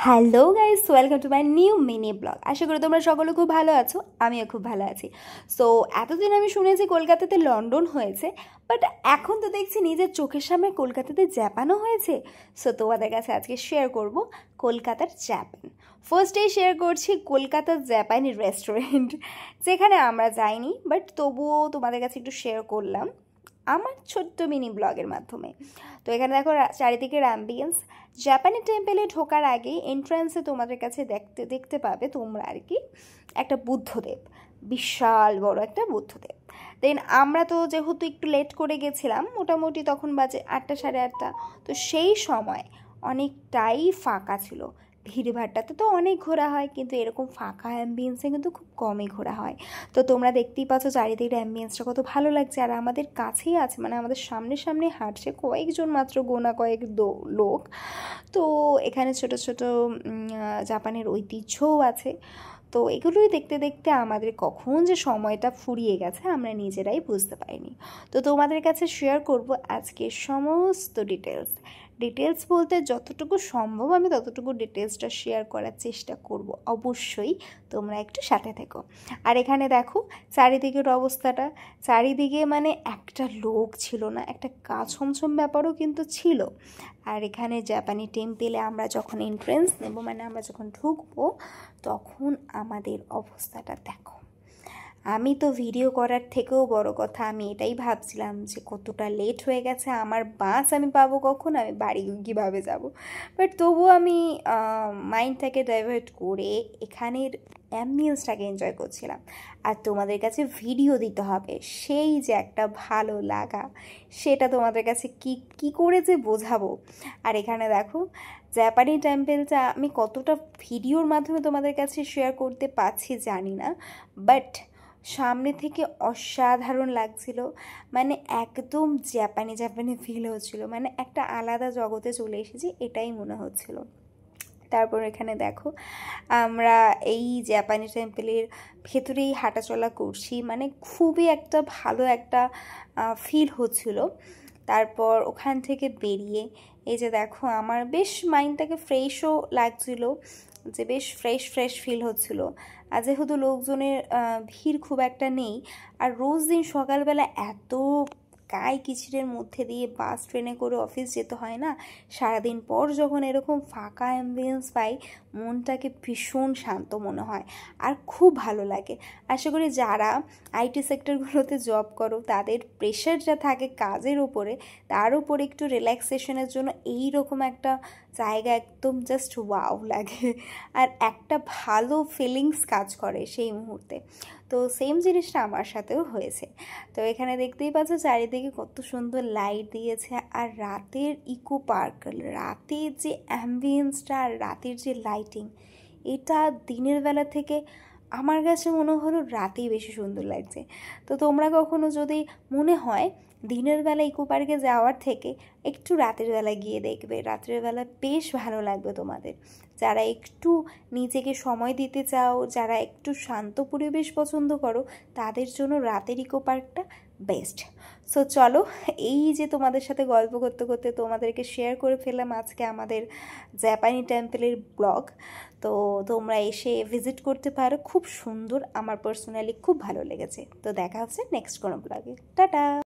Hello guys, welcome to my new mini vlog. আশা করি তোমরা সকলে খুব ভালো আছো, আমিও খুব ভালো আছি। সো এতদিন আমি শুনেছি কলকাতাতে লন্ডন হয়েছে, বাট এখন তো দেখছি নিজের চোখের সামনে কলকাতাতে জাপানও হয়েছে। সো তোমাদের কাছে আজকে শেয়ার করব কলকাতার জাপান। ফার্স্টেই শেয়ার করছি কলকাতার জাপানি রেস্টুরেন্ট, যেখানে আমরা যাইনি, বাট তবুও তোমাদের কাছে একটু শেয়ার করলাম আমার ছোট্ট মিনি ব্লগের মাধ্যমে। তো এখানে দেখো চারিদিকের অ্যাম্বিয়েন্স। জাপানি টেম্পলে ঢোকার আগে এন্ট্রান্সে তোমাদের কাছে দেখতে পাবে তোমরা আর কি একটা বুদ্ধদেব, বিশাল বড় একটা বুদ্ধদেব। দেন আমরা তো যেহেতু একটু লেট করে গেছিলাম, মোটামুটি তখন বাজে 8টা সাড়ে 8টা, তো সেই সময় অনেকটাই ফাঁকা ছিল। ভিড়ভাড়টাতে তো অনেক ঘোরা হয়, কিন্তু এরকম ফাঁকা অ্যাম্বিয়েন্সে কিন্তু খুব কমই ঘোরা হয়। তো তোমরা দেখতেই পাচ্ছ চারিদিকের অ্যাম্বিয়েন্সটা কত ভালো লাগছে। আর আমাদের কাছেই আছে, মানে আমাদের সামনে সামনে হাঁটছে কয়েকজন মাত্র, গোনা কয়েক লোক। তো এখানে ছোট ছোট জাপানের ঐতিহ্যও আছে। তো এগুলোই দেখতে দেখতে আমাদের কখন যে সময়টা ফুরিয়ে গেছে আমরা নিজেরাই বুঝতে পারিনি। তো তোমাদের কাছে শেয়ার করব আজকে সমস্ত ডিটেলস বলতে যতটুকু সম্ভব আমি ততটুকু ডিটেলসটা শেয়ার করার চেষ্টা করব। অবশ্যই তোমরা একটু সাথে থেকো। আর এখানে দেখো চারিদিকের অবস্থাটা, চারিদিকে মানে একটা লোক ছিল না, একটা গা ছমছম ব্যাপারও কিন্তু ছিল। আর এখানে জাপানি টেম্পেলে আমরা যখন এন্ট্রেন্স নেব, মানে আমরা যখন ঢুকবো, তখন আমাদের অবস্থাটা দেখো। আমি তো ভিডিও করার থেকেও বড় কথা আমি এটাই ভাবছিলাম যে কতটা লেট হয়ে গেছে, আমার বাস আমি পাবো কখন, আমি বাড়ি কীভাবে যাব। বাট তবুও আমি মাইন্ডটাকে ডাইভার্ট করে এখানের অ্যাম্বিয়েন্সটাকে এনজয় করছিলাম। আর তোমাদের কাছে ভিডিও দিতে হবে, সেই যে একটা ভালো লাগা, সেটা তোমাদের কাছে কি করে যে বোঝাবো। আর এখানে দেখো জাপানি টেম্পেলটা আমি কতটা ভিডিওর মাধ্যমে তোমাদের কাছে শেয়ার করতে পারছি জানি না, বাট সামনে থেকে অসাধারণ লাগছিল। মানে একদম জাপানি ফিল হচ্ছিল, মানে একটা আলাদা জগতে চলে এসেছি এটাই মনে হচ্ছিল। তারপর এখানে দেখো আমরা এই জাপানি টেম্পলের ভেতরেই হাঁটাচলা করছি, মানে খুবই একটা ভালো একটা ফিল হচ্ছিল। তারপর ওখান থেকে বেরিয়ে এই যে দেখো আমার বেশ মাইন্ডটাকে ফ্রেশও লাগছিল, যে বেশ ফ্রেশ ফিল হচ্ছিল। আর যেহেতু লোকজনের ভিড় খুব একটা নেই, আর রোজ দিন সকালবেলা এত গায়ে কিচিরের মধ্যে দিয়ে বাস ট্রেনে করে অফিস যেতে হয় না, সারাদিন পর যখন এরকম ফাঁকা অ্যাম্বিয়েন্স পাই, মনটাকে ভীষণ শান্ত মনে হয় আর খুব ভালো লাগে। আশা করি যারা আইটি সেক্টরগুলোতে জব করো তাদের প্রেশারটা থাকে কাজের উপরে, তার উপরে একটু রিল্যাক্সেশনের জন্য এই রকম একটা জায়গা একদম জাস্ট ওয়াও লাগে, আর একটা ভালো ফিলিংস কাজ করে সেই মুহূর্তে। তো সেম জিনিসটা আমার সাথেও হয়েছে। তো এখানে দেখতেই পাচ্ছ চারিদিকে কত সুন্দর লাইট দিয়েছে, আর রাতের ইকো পার্ক, রাতের যে অ্যাম্বিয়েন্সটা আর রাতের যে লাইটিং, এটা দিনের বেলা থেকে আমার কাছে মনে হলো রাতেই বেশি সুন্দর লাগছে। তো তোমরা কখনো যদি মনে হয় দিনের বেলা ইকো পার্কে যাওয়ার থেকে একটু রাতের বেলা গিয়ে দেখবে, রাতের বেলা বেশ ভালো লাগবে তোমাদের। যারা একটু নিজেকে সময় দিতে চাও, যারা একটু শান্ত পরিবেশ পছন্দ করো, তাদের জন্য রাতের ইকো পার্কটা বেস্ট। সো চলো, এই যে তোমাদের সাথে গল্প করতে করতে তোমাদেরকে শেয়ার করে ফেললাম আজকে আমাদের জাপানি টেম্পলের ব্লগ। তো তোমরা এসে ভিজিট করতে পারো, খুব সুন্দর, আমার পার্সোনালি খুব ভালো লেগেছে। তো দেখা হচ্ছে নেক্সট কোনো ব্লগে। টাটা।